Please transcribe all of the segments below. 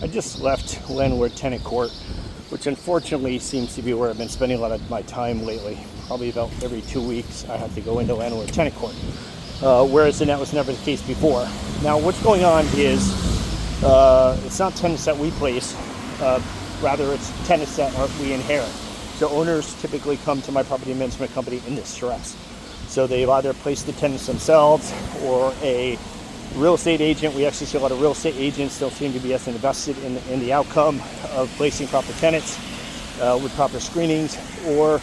I just left landlord-tenant court, which unfortunately seems to be where I've been spending a lot of my time lately. Probably about every 2 weeks I have to go into landlord-tenant court, whereas that was never the case before. Now what's going on is it's not tenants that we place, rather it's tenants that we inherit. So owners typically come to my property management company in distress. So they've either placed the tenants themselves or a real estate agent. We actually see a lot of real estate agents still seem to be as invested in the outcome of placing proper tenants with proper screenings. Or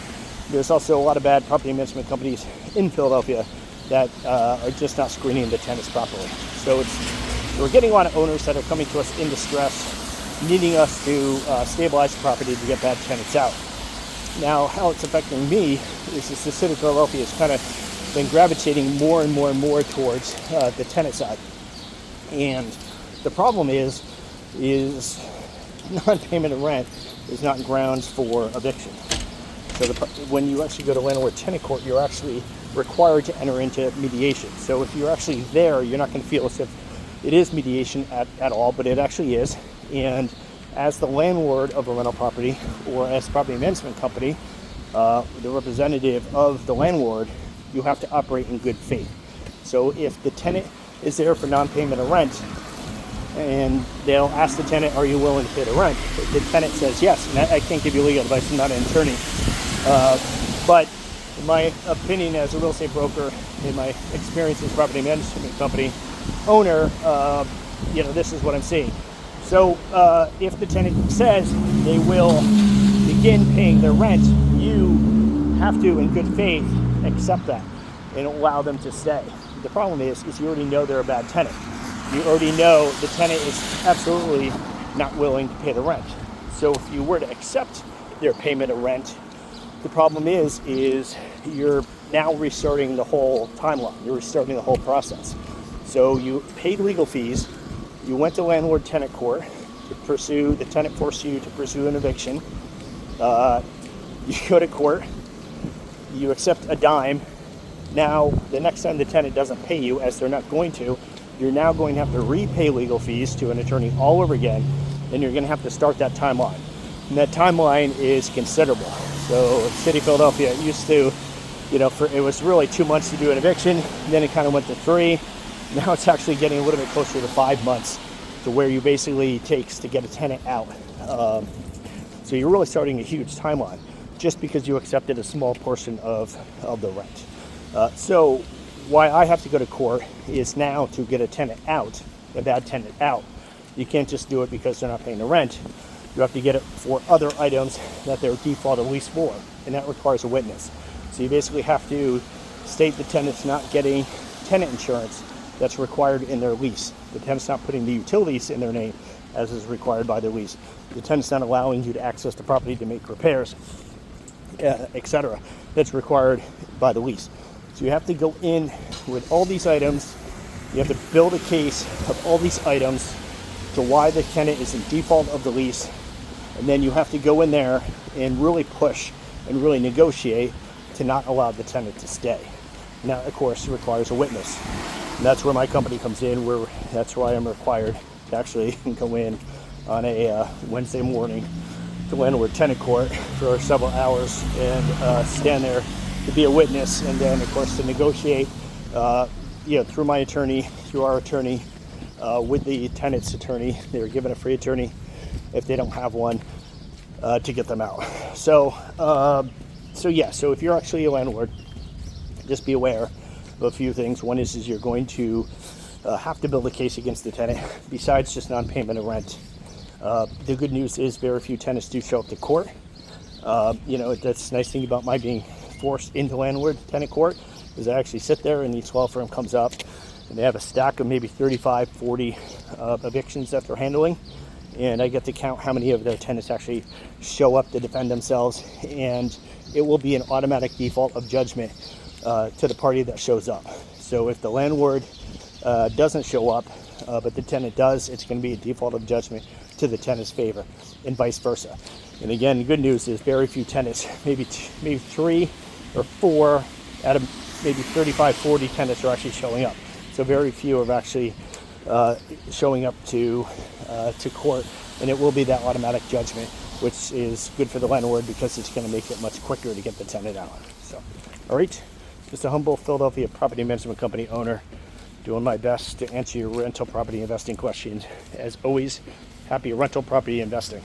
there's also a lot of bad property management companies in Philadelphia that are just not screening the tenants properly. So we're getting a lot of owners that are coming to us in distress, needing us to stabilize the property to get bad tenants out. Now, how it's affecting me is the city of Philadelphia has kind of been gravitating more and more and more towards the tenant side. And the problem is non-payment of rent is not grounds for eviction. So when you actually go to landlord-tenant court, you're actually required to enter into mediation. So if you're actually there, you're not going to feel as if it is mediation at all, but it actually is. And as the landlord of a rental property, or as property management company, the representative of the landlord, you have to operate in good faith. So if the tenant is there for non-payment of rent, and they'll ask the tenant, are you willing to pay the rent? If the tenant says yes, and I can't give you legal advice, I'm not an attorney, but in my opinion as a real estate broker, in my experience as property management company owner, this is what I'm seeing. So if the tenant says they will begin paying their rent, you have to, in good faith, accept that and allow them to stay. The problem is you already know they're a bad tenant. You already know the tenant is absolutely not willing to pay the rent. So if you were to accept their payment of rent, the problem is you're now restarting the whole timeline. You're restarting the whole process. So you paid legal fees. You went to landlord-tenant court to pursue, the tenant forced you to pursue an eviction. You go to court, you accept a dime. Now, the next time the tenant doesn't pay you, as they're not going to, you're now going to have to repay legal fees to an attorney all over again, and you're going to have to start that timeline. And that timeline is considerable. So, City of Philadelphia used to, it was really 2 months to do an eviction, then it kind of went to 3. Now it's actually getting a little bit closer to 5 months to where you basically takes to get a tenant out. So you're really starting a huge timeline just because you accepted a small portion of the rent. So why I have to go to court is now to get a tenant out, a bad tenant out. You can't just do it because they're not paying the rent. You have to get it for other items that they're defaulted lease for, and that requires a witness. So you basically have to state the tenant's not getting tenant insurance that's required in their lease. The tenant's not putting the utilities in their name as is required by their lease. The tenant's not allowing you to access the property to make repairs, etc. That's required by the lease. So you have to go in with all these items. You have to build a case of all these items to why the tenant is in default of the lease. And then you have to go in there and really push and really negotiate to not allow the tenant to stay. Now, of course, it requires a witness. And that's where my company comes in, that's why I'm required to actually go in on a Wednesday morning to landlord-tenant court for several hours and stand there to be a witness, and then, of course, to negotiate through my attorney, through our attorney, with the tenant's attorney. They're given a free attorney if they don't have one to get them out. So if you're actually a landlord, just be aware of a few things. One is you're going to have to build a case against the tenant besides just non-payment of rent. The good news is very few tenants do show up to court. That's the nice thing about my being forced into landlord-tenant court is I actually sit there and each law firm comes up and they have a stack of maybe 35, 40 evictions that they're handling. And I get to count how many of their tenants actually show up to defend themselves. And it will be an automatic default of judgment to the party that shows up. So if the landlord doesn't show up, but the tenant does, it's going to be a default of judgment to the tenant's favor, and vice versa. And again, the good news is very few tenants, maybe 3 or 4 out of maybe 35, 40 tenants are actually showing up. So very few have actually showing up to court, and it will be that automatic judgment, which is good for the landlord because it's going to make it much quicker to get the tenant out. So, all right, just a humble Philadelphia property management company owner, doing my best to answer your rental property investing questions. As always, happy rental property investing.